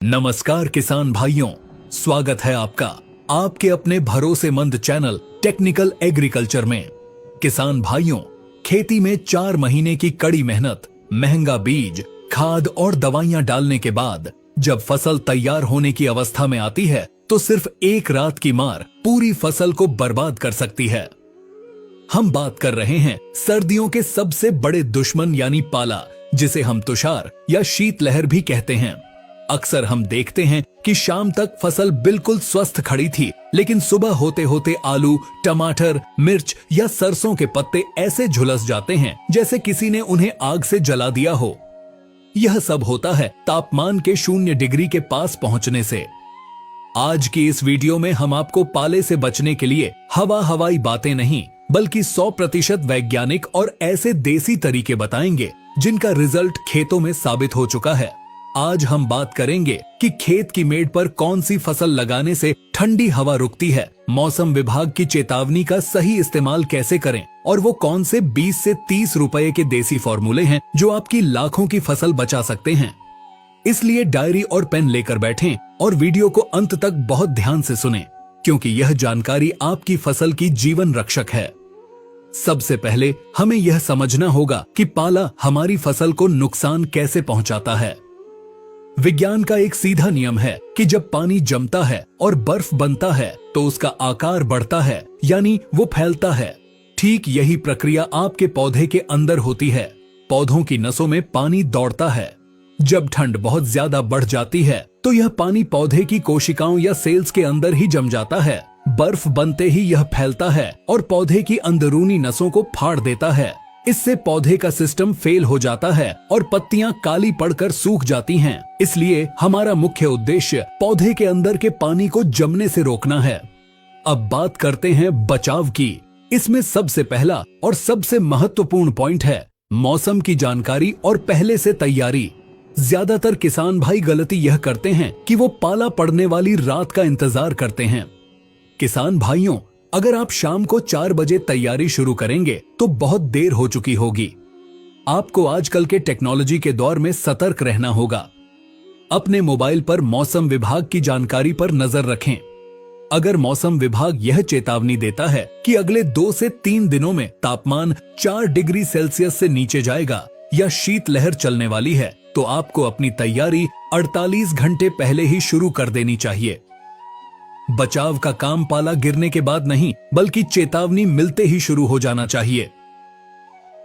नमस्कार किसान भाइयों, स्वागत है आपका आपके अपने भरोसेमंद चैनल टेक्निकल एग्रीकल्चर में। किसान भाइयों, खेती में 4 महीने की कड़ी मेहनत, महंगा बीज, खाद और दवाइयां डालने के बाद जब फसल तैयार होने की अवस्था में आती है तो सिर्फ एक रात की मार पूरी फसल को बर्बाद कर सकती है। हम बात कर रहे हैं सर्दियों के सबसे बड़े दुश्मन यानी पाला, जिसे हम तुषार या शीतलहर भी कहते हैं। अक्सर हम देखते हैं कि शाम तक फसल बिल्कुल स्वस्थ खड़ी थी, लेकिन सुबह होते होते आलू, टमाटर, मिर्च या सरसों के पत्ते ऐसे झुलस जाते हैं जैसे किसी ने उन्हें आग से जला दिया हो। यह सब होता है तापमान के 0 डिग्री के पास पहुंचने से। आज की इस वीडियो में हम आपको पाले से बचने के लिए हवाई बातें नहीं, बल्कि 100% वैज्ञानिक और ऐसे देसी तरीके बताएंगे जिनका रिजल्ट खेतों में साबित हो चुका है। आज हम बात करेंगे कि खेत की मेड़ पर कौन सी फसल लगाने से ठंडी हवा रुकती है, मौसम विभाग की चेतावनी का सही इस्तेमाल कैसे करें और वो कौन से 20 से 30 रुपए के देसी फॉर्मूले हैं जो आपकी लाखों की फसल बचा सकते हैं। इसलिए डायरी और पेन लेकर बैठें और वीडियो को अंत तक बहुत ध्यान से सुनें, क्योंकि यह जानकारी आपकी फसल की जीवन रक्षक है। सबसे पहले हमें यह समझना होगा कि पाला हमारी फसल को नुकसान कैसे पहुंचाता है। विज्ञान का एक सीधा नियम है कि जब पानी जमता है और बर्फ बनता है तो उसका आकार बढ़ता है, यानी वो फैलता है। ठीक यही प्रक्रिया आपके पौधे के अंदर होती है। पौधों की नसों में पानी दौड़ता है। जब ठंड बहुत ज्यादा बढ़ जाती है तो यह पानी पौधे की कोशिकाओं या सेल्स के अंदर ही जम जाता है। बर्फ बनते ही यह फैलता है और पौधे की अंदरूनी नसों को फाड़ देता है। इससे पौधे का सिस्टम फेल हो जाता है और पत्तियां काली पड़कर सूख जाती हैं। इसलिए हमारा मुख्य उद्देश्य पौधे के अंदर के पानी को जमने से रोकना है। अब बात करते हैं बचाव की। इसमें सबसे पहला और सबसे महत्वपूर्ण पॉइंट है मौसम की जानकारी और पहले से तैयारी। ज्यादातर किसान भाई गलती यह करते हैं कि वो पाला पड़ने वाली रात का इंतजार करते हैं। किसान भाइयों, अगर आप शाम को 4 बजे तैयारी शुरू करेंगे तो बहुत देर हो चुकी होगी। आपको आजकल के टेक्नोलॉजी के दौर में सतर्क रहना होगा। अपने मोबाइल पर मौसम विभाग की जानकारी पर नजर रखें। अगर मौसम विभाग यह चेतावनी देता है कि अगले 2 से 3 दिनों में तापमान 4 डिग्री सेल्सियस से नीचे जाएगा या शीतलहर चलने वाली है, तो आपको अपनी तैयारी 48 घंटे पहले ही शुरू कर देनी चाहिए। बचाव का काम पाला गिरने के बाद नहीं, बल्कि चेतावनी मिलते ही शुरू हो जाना चाहिए।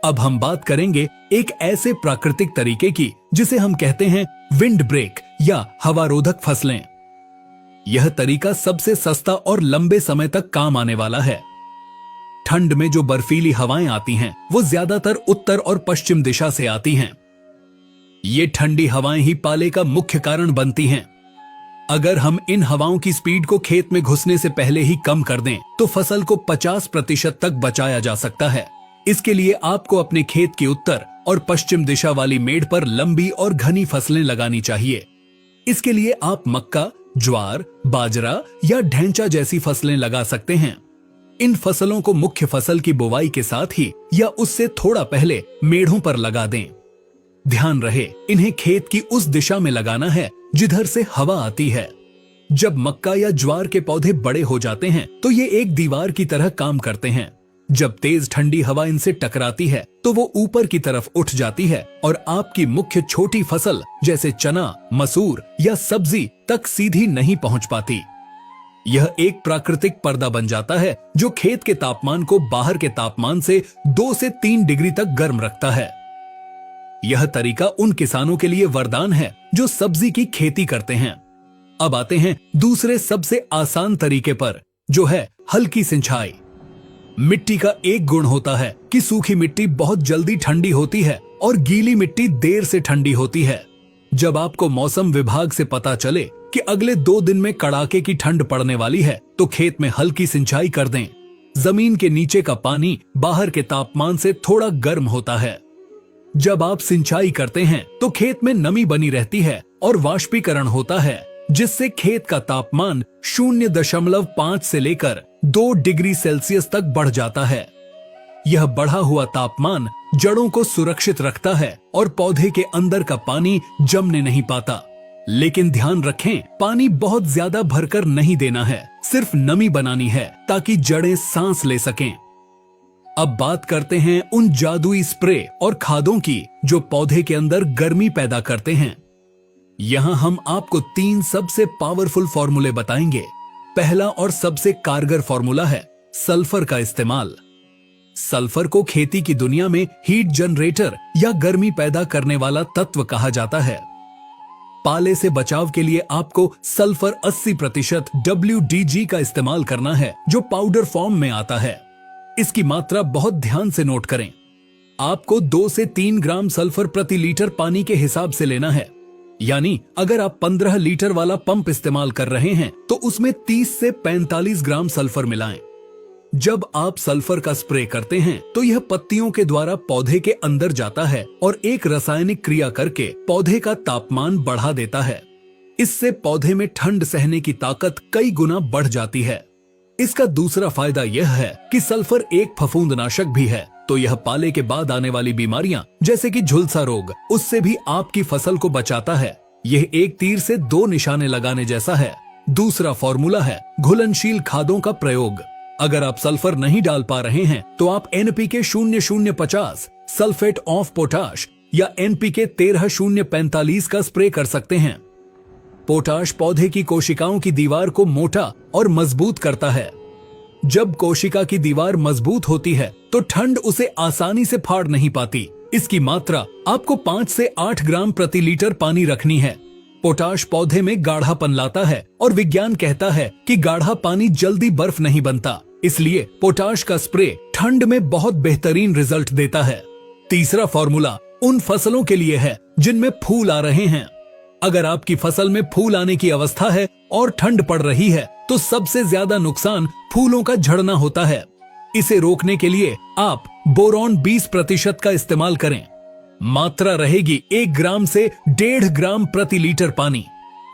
अब हम बात करेंगे एक ऐसे प्राकृतिक तरीके की जिसे हम कहते हैं विंड ब्रेक या हवारोधक फसलें। यह तरीका सबसे सस्ता और लंबे समय तक काम आने वाला है। ठंड में जो बर्फीली हवाएं आती हैं, वो ज्यादातर उत्तर और पश्चिम दिशा से आती हैं। ये ठंडी हवाएं ही पाले का मुख्य कारण बनती हैं। अगर हम इन हवाओं की स्पीड को खेत में घुसने से पहले ही कम कर दें तो फसल को 50% तक बचाया जा सकता है। इसके लिए आपको अपने खेत की उत्तर और पश्चिम दिशा वाली मेड़ पर लंबी और घनी फसलें लगानी चाहिए। इसके लिए आप मक्का, ज्वार, बाजरा या ढैंचा जैसी फसलें लगा सकते हैं। इन फसलों को मुख्य फसल की बुवाई के साथ ही या उससे थोड़ा पहले मेढ़ों पर लगा दें। ध्यान रहे, इन्हें खेत की उस दिशा में लगाना है जिधर से हवा आती है। जब मक्का या ज्वार के पौधे बड़े हो जाते हैं तो ये एक दीवार की तरह काम करते हैं। जब तेज ठंडी हवा इनसे टकराती है तो वो ऊपर की तरफ उठ जाती है और आपकी मुख्य छोटी फसल जैसे चना, मसूर या सब्जी तक सीधी नहीं पहुंच पाती। यह एक प्राकृतिक पर्दा बन जाता है जो खेत के तापमान को बाहर के तापमान से 2 से 3 डिग्री तक गर्म रखता है। यह तरीका उन किसानों के लिए वरदान है जो सब्जी की खेती करते हैं। अब आते हैं दूसरे सबसे आसान तरीके पर, जो है हल्की सिंचाई। मिट्टी का एक गुण होता है कि सूखी मिट्टी बहुत जल्दी ठंडी होती है और गीली मिट्टी देर से ठंडी होती है। जब आपको मौसम विभाग से पता चले कि अगले 2 दिन में कड़ाके की ठंड पड़ने वाली है तो खेत में हल्की सिंचाई कर दें। जमीन के नीचे का पानी बाहर के तापमान से थोड़ा गर्म होता है। जब आप सिंचाई करते हैं तो खेत में नमी बनी रहती है और वाष्पीकरण होता है, जिससे खेत का तापमान 0.5 से लेकर 2 डिग्री सेल्सियस तक बढ़ जाता है। यह बढ़ा हुआ तापमान जड़ों को सुरक्षित रखता है और पौधे के अंदर का पानी जमने नहीं पाता। लेकिन ध्यान रखें, पानी बहुत ज्यादा भरकर नहीं देना है, सिर्फ नमी बनानी है ताकि जड़ें सांस ले सकें। अब बात करते हैं उन जादुई स्प्रे और खादों की जो पौधे के अंदर गर्मी पैदा करते हैं। यहां हम आपको 3 सबसे पावरफुल फॉर्मूले बताएंगे। पहला और सबसे कारगर फॉर्मूला है सल्फर का इस्तेमाल। सल्फर को खेती की दुनिया में हीट जनरेटर या गर्मी पैदा करने वाला तत्व कहा जाता है। पाले से बचाव के लिए आपको सल्फर 80% WDG का इस्तेमाल करना है, जो पाउडर फॉर्म में आता है। इसकी मात्रा बहुत ध्यान से नोट करें। आपको 2 से 3 ग्राम सल्फर प्रति लीटर पानी के हिसाब से लेना है। यानी अगर आप 15 लीटर वाला पंप इस्तेमाल कर रहे हैं तो उसमें 30 से 45 ग्राम सल्फर मिलाएं। जब आप सल्फर का स्प्रे करते हैं तो यह पत्तियों के द्वारा पौधे के अंदर जाता है और एक रासायनिक क्रिया करके पौधे का तापमान बढ़ा देता है। इससे पौधे में ठंड सहने की ताकत कई गुना बढ़ जाती है। इसका दूसरा फायदा यह है कि सल्फर एक फफूंदनाशक भी है, तो यह पाले के बाद आने वाली बीमारियां जैसे कि झुलसा रोग, उससे भी आपकी फसल को बचाता है। यह एक तीर से 2 निशाने लगाने जैसा है। दूसरा फॉर्मूला है घुलनशील खादों का प्रयोग। अगर आप सल्फर नहीं डाल पा रहे हैं तो आप NPK 0050, सल्फेट ऑफ पोटाश या NPK 13045 का स्प्रे कर सकते हैं। पोटाश पौधे की कोशिकाओं की दीवार को मोटा और मजबूत करता है। जब कोशिका की दीवार मजबूत होती है तो ठंड उसे आसानी से फाड़ नहीं पाती। इसकी मात्रा आपको 5 से 8 ग्राम प्रति लीटर पानी रखनी है। पोटाश पौधे में गाढ़ापन लाता है और विज्ञान कहता है कि गाढ़ा पानी जल्दी बर्फ नहीं बनता, इसलिए पोटाश का स्प्रे ठंड में बहुत बेहतरीन रिजल्ट देता है। तीसरा फॉर्मूला उन फसलों के लिए है जिनमें फूल आ रहे हैं। अगर आपकी फसल में फूल आने की अवस्था है और ठंड पड़ रही है तो सबसे ज्यादा नुकसान फूलों का झड़ना होता है। इसे रोकने के लिए आप बोरॉन 20% का इस्तेमाल करें। मात्रा रहेगी 1 ग्राम से 1.5 ग्राम प्रति लीटर पानी।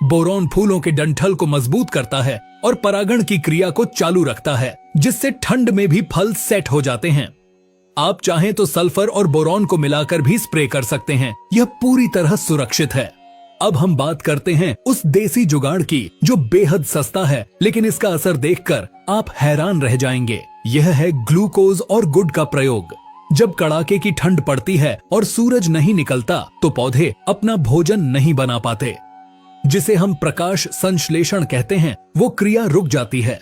बोरॉन फूलों के डंठल को मजबूत करता है और परागण की क्रिया को चालू रखता है, जिससे ठंड में भी फल सेट हो जाते हैं। आप चाहें तो सल्फर और बोरॉन को मिलाकर भी स्प्रे कर सकते हैं। यह पूरी तरह सुरक्षित है। अब हम बात करते हैं उस देसी जुगाड़ की जो बेहद सस्ता है, लेकिन इसका असर देखकर आप हैरान रह जाएंगे। यह है ग्लूकोज और गुड़ का प्रयोग। जब कड़ाके की ठंड पड़ती है और सूरज नहीं निकलता तो पौधे अपना भोजन नहीं बना पाते, जिसे हम प्रकाश संश्लेषण कहते हैं। वो क्रिया रुक जाती है,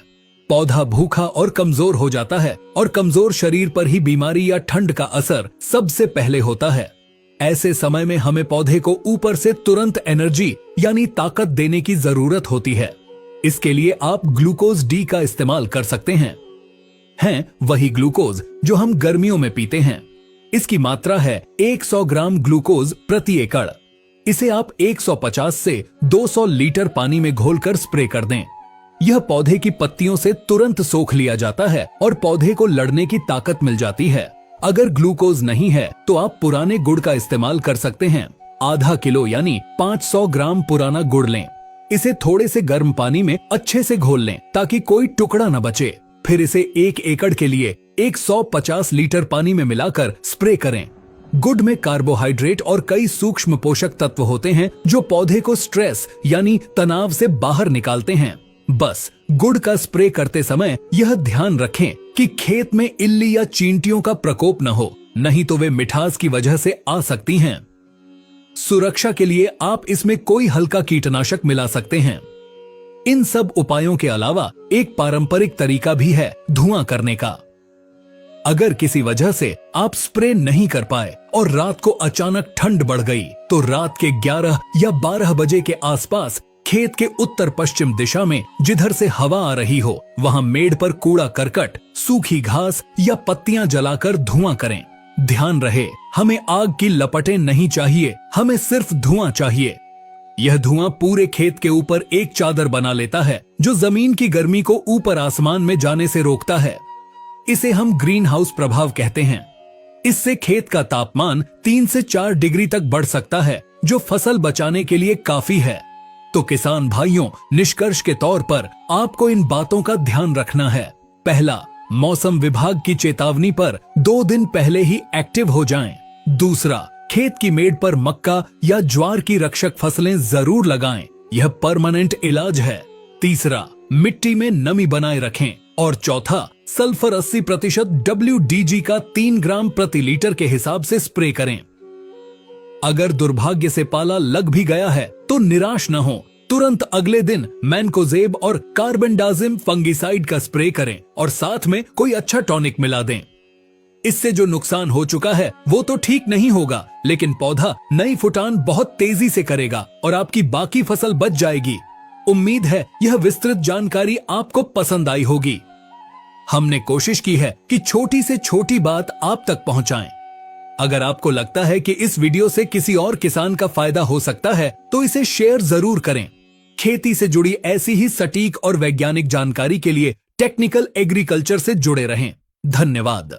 पौधा भूखा और कमजोर हो जाता है और कमजोर शरीर पर ही बीमारी या ठंड का असर सबसे पहले होता है। ऐसे समय में हमें पौधे को ऊपर से तुरंत एनर्जी यानी ताकत देने की जरूरत होती है। इसके लिए आप ग्लूकोज डी का इस्तेमाल कर सकते हैं वही ग्लूकोज जो हम गर्मियों में पीते हैं। इसकी मात्रा है 100 ग्राम ग्लूकोज प्रति एकड़। इसे आप 150 से 200 लीटर पानी में घोलकर स्प्रे कर दें। यह पौधे की पत्तियों से तुरंत सोख लिया जाता है और पौधे को लड़ने की ताकत मिल जाती है। अगर ग्लूकोज नहीं है तो आप पुराने गुड़ का इस्तेमाल कर सकते हैं। आधा किलो यानी 500 ग्राम पुराना गुड़ लें। इसे थोड़े से गर्म पानी में अच्छे से घोल लें ताकि कोई टुकड़ा न बचे। फिर इसे 1 एकड़ के लिए 150 लीटर पानी में मिलाकर स्प्रे करें। गुड़ में कार्बोहाइड्रेट और कई सूक्ष्म पोषक तत्व होते हैं जो पौधे को स्ट्रेस यानी तनाव से बाहर निकालते हैं। बस गुड़ का स्प्रे करते समय यह ध्यान रखें कि खेत में इल्ली या चींटियों का प्रकोप न हो, नहीं तो वे मिठास की वजह से आ सकती हैं। सुरक्षा के लिए आप इसमें कोई हल्का कीटनाशक मिला सकते हैं। इन सब उपायों के अलावा एक पारंपरिक तरीका भी है धुआं करने का। अगर किसी वजह से आप स्प्रे नहीं कर पाए और रात को अचानक ठंड बढ़ गई तो रात के 11 या 12 बजे के आसपास खेत के उत्तर पश्चिम दिशा में जिधर से हवा आ रही हो वहां मेड़ पर कूड़ा करकट, सूखी घास या पत्तियां जलाकर धुआं करें। ध्यान रहे, हमें आग की लपटें नहीं चाहिए, हमें सिर्फ धुआं चाहिए। यह धुआं पूरे खेत के ऊपर एक चादर बना लेता है जो जमीन की गर्मी को ऊपर आसमान में जाने से रोकता है। इसे हम ग्रीन हाउस प्रभाव कहते हैं। इससे खेत का तापमान 3 से 4 डिग्री तक बढ़ सकता है, जो फसल बचाने के लिए काफी है। तो किसान भाइयों, निष्कर्ष के तौर पर आपको इन बातों का ध्यान रखना है। पहला, मौसम विभाग की चेतावनी पर 2 दिन पहले ही एक्टिव हो जाएं। दूसरा, खेत की मेड़ पर मक्का या ज्वार की रक्षक फसलें जरूर लगाएं। यह परमानेंट इलाज है। तीसरा, मिट्टी में नमी बनाए रखें। और चौथा, सल्फर 80% WDG का 3 ग्राम प्रति लीटर के हिसाब से स्प्रे करें। अगर दुर्भाग्य से पाला लग भी गया है तो निराश न हो। तुरंत अगले दिन मैनकोजेब और कार्बेंडाजिम फंगिसाइड का स्प्रे करें और साथ में कोई अच्छा टॉनिक मिला दें। इससे जो नुकसान हो चुका है वो तो ठीक नहीं होगा, लेकिन पौधा नई फुटान बहुत तेजी से करेगा और आपकी बाकी फसल बच जाएगी। उम्मीद है यह विस्तृत जानकारी आपको पसंद आई होगी। हमने कोशिश की है कि छोटी से छोटी बात आप तक पहुंचाएं। अगर आपको लगता है कि इस वीडियो से किसी और किसान का फायदा हो सकता है तो इसे शेयर जरूर करें। खेती से जुड़ी ऐसी ही सटीक और वैज्ञानिक जानकारी के लिए टेक्निकल एग्रीकल्चर से जुड़े रहें। धन्यवाद।